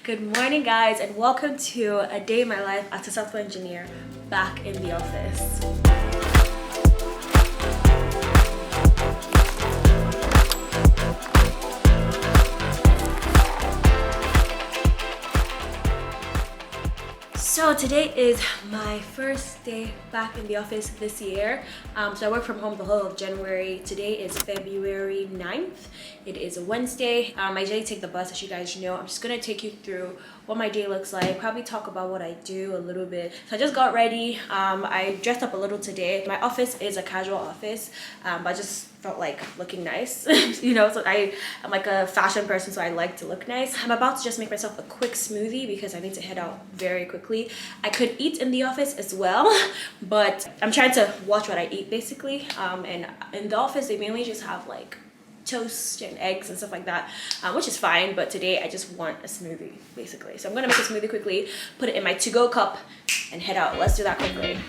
Good morning, guys, and welcome to a day in my life as a software engineer back in the office. So today is my first day back in the office this year. So I work from home the whole of January. Today is February 9th. It is a Wednesday. I usually take the bus, as you guys know. I'm just gonna take you through what my day looks like, probably talk about what I do a little bit. So I just got ready. I dressed up a little today. My office is a casual office, but I just felt like looking nice. So I'm like a fashion person, so I like to look nice. I'm about to just make myself a quick smoothie because I need to head out very quickly. I could eat in the office as well, but I'm trying to watch what I eat basically. And in the office, they mainly just have like toast and eggs and stuff like that, which is fine, but today I just want a smoothie basically. So I'm gonna make a smoothie quickly, put it in my to-go cup and head out. Let's do that quickly.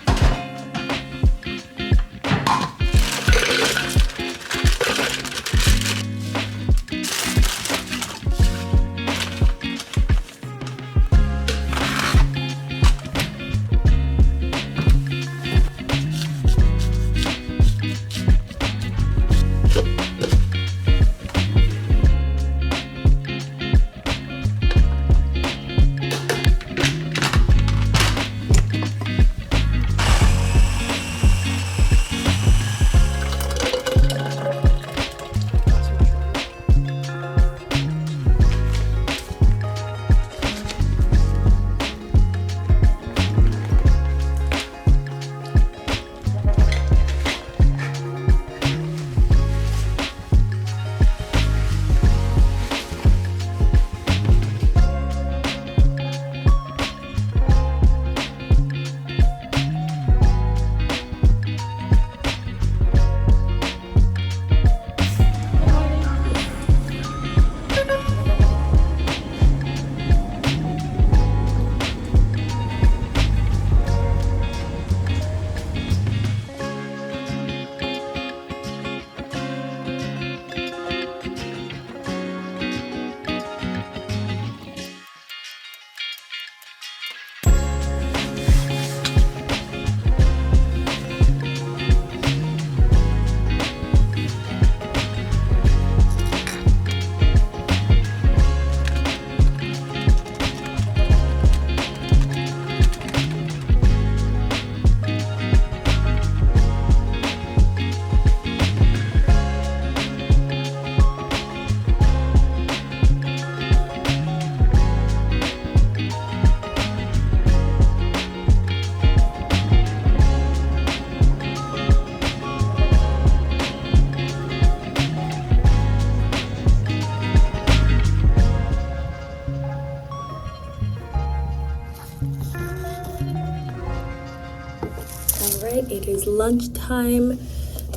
Alright, it is lunchtime.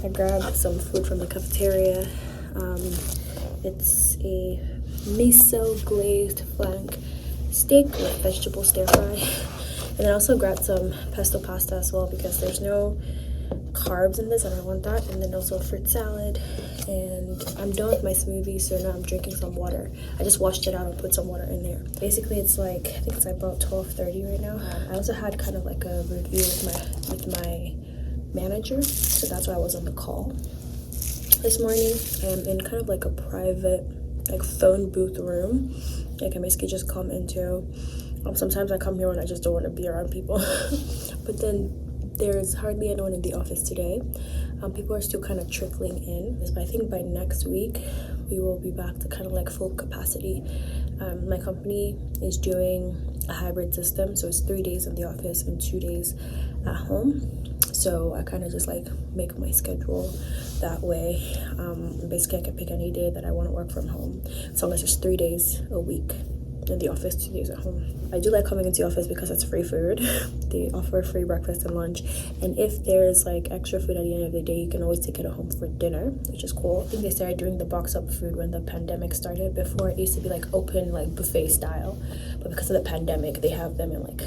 I grabbed some food from the cafeteria. It's a miso glazed flank steak with vegetable stir fry. And then I also grabbed some pesto pasta as well because there's no carbs in this and I want that. And then also a fruit salad. And I'm done with my smoothie, so now I'm drinking some water. I just washed it out and put some water in there. Basically, it's like, I think it's about 12:30 right now. I also had kind of like a review with my manager, so that's why I was on the call this morning. I'm in kind of like a private like phone booth room I can basically just come into. Sometimes I come here when I just don't want to be around people. But then there's hardly anyone in the office today. People are still kind of trickling in, but I think by next week we will be back to kind of like full capacity. My company is doing a hybrid system, so it's 3 days in the office and 2 days at home. So I kind of just like make my schedule that way. Basically I can pick any day that I want to work from home, as long as it's 3 days a week in the office, 2 days at home. I do like coming into the office because it's free food. They offer free breakfast and lunch, and if there's like extra food at the end of the day, you can always take it home for dinner, which is cool. I think they started doing the box up food when the pandemic started. Before, it used to be like open, like buffet style, but because of the pandemic they have them in like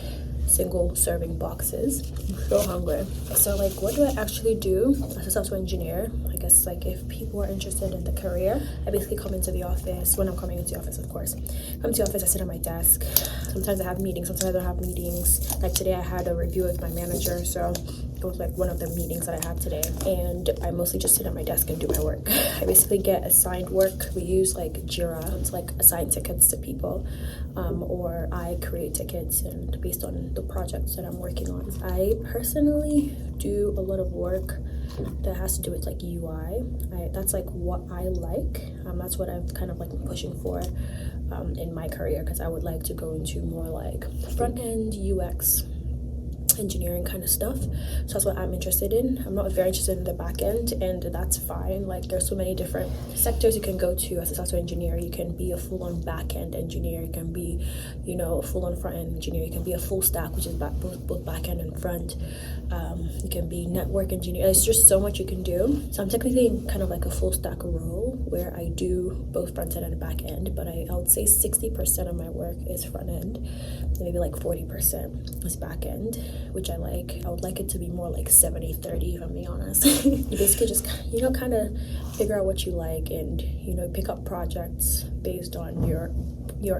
single serving boxes. I'm so hungry. So like, what do I actually do as a software engineer? I guess like if people are interested in the career, I basically come into the office. When I'm coming into the office, of course, come to the office, I sit at my desk. Sometimes I have meetings, sometimes I don't have meetings. Like today I had a review with my manager, so it was like one of the meetings that I had today, and I mostly just sit at my desk and do my work. I basically get assigned work. We use like Jira to like assign tickets to people, or I create tickets and based on the projects that I'm working on. I personally do a lot of work that has to do with like UI. That's like what I like. That's what I'm kind of like pushing for in my career, because I would like to go into more like front end UX engineering kind of stuff. So that's what I'm interested in. I'm not very interested in the back end, and that's fine. Like there's so many different sectors you can go to as a software engineer. You can be a full-on back-end engineer, you can be, you know, a full-on front-end engineer, you can be a full stack, which is both back-end and front. You can be network engineer. There's just so much you can do. So I'm technically in kind of like a full stack role where I do both front-end and back-end, but I would say 60% of my work is front-end and maybe like 40% is back-end, which I like. I would like it to be more like 70-30, if I'm being honest. You basically just, you know, kind of figure out what you like and, you know, pick up projects based on your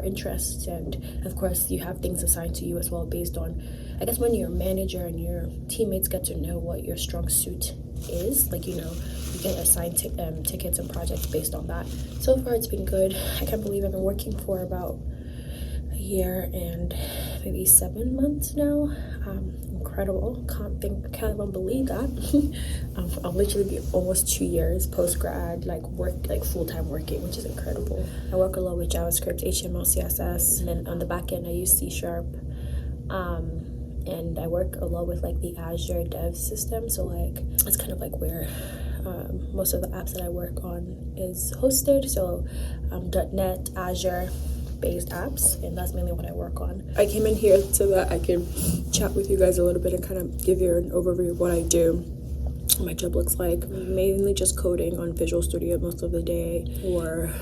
interests, and of course you have things assigned to you as well based on, I guess, when your manager and your teammates get to know what your strong suit is, like, you know, you get assigned tickets and projects based on that. So far it's been good. I can't believe I've been working for about a year and maybe 7 months now. Incredible. Can't even believe that. I'll literally be almost 2 years post-grad, like full-time working, which is incredible. I work a lot with JavaScript, HTML, CSS, and then on the back end I use C#. And I work a lot with like the Azure dev system, so like it's kind of like where most of the apps that I work on is hosted. So .NET, Azure based apps, and that's mainly what I work on. I came in here so that I can chat with you guys a little bit and kind of give you an overview of what I do, what my job looks like. Mainly just coding on Visual Studio most of the day, or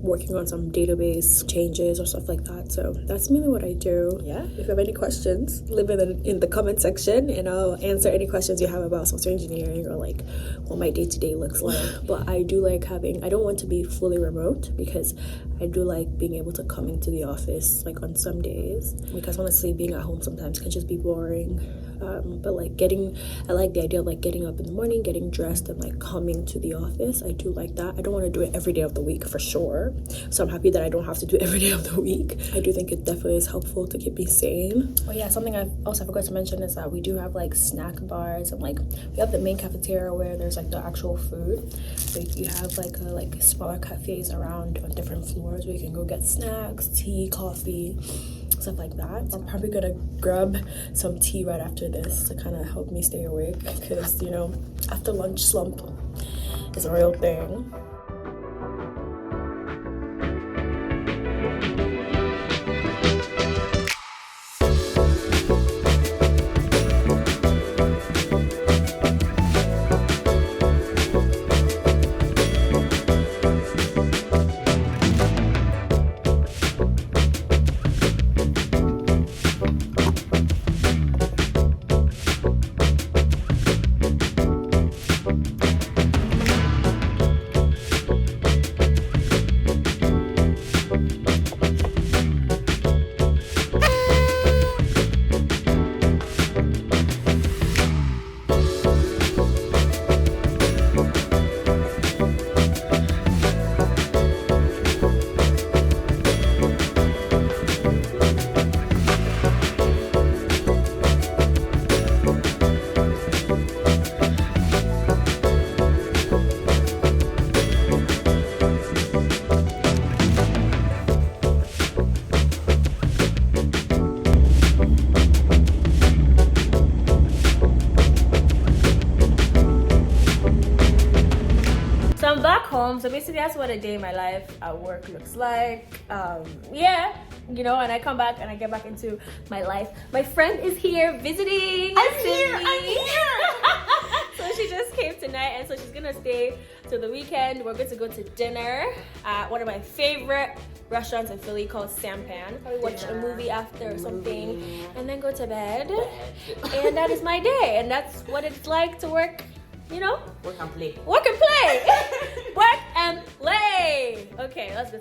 working on some database changes or stuff like that. So that's mainly what I do. Yeah, if you have any questions, leave it in the comment section and I'll answer any questions you have about software engineering or like what my day-to-day looks like. But I do like I don't want to be fully remote, because I do like being able to come into the office like on some days, because honestly being at home sometimes can just be boring. But like I like the idea of like getting up in the morning, getting dressed, and like coming to the office. I do like that. I don't want to do it every day of the week for sure, so I'm happy that I don't have to do it every day of the week. I do think it definitely is helpful to keep me sane. Oh yeah, something I also forgot to mention is that we do have like snack bars, and like we have the main cafeteria where there's like the actual food. So you have like smaller cafes around on different floors where you can go get snacks, tea, coffee, stuff like that. I'm probably gonna grab some tea right after this to kind of help me stay awake, because, you know, after lunch slump is a real thing. I'm back home, so basically that's what a day in my life at work looks like. Yeah, you know, and I come back and I get back into my life. My friend is here visiting. I'm here. So she just came tonight, and so she's gonna stay till the weekend. We're going to go to dinner at one of my favorite restaurants in Philly called Sampan. Probably watch a movie after or something, and then go to bed. And that is my day, and that's what it's like to work you know, Work and play. work and play. Work and play. Okay, let's go.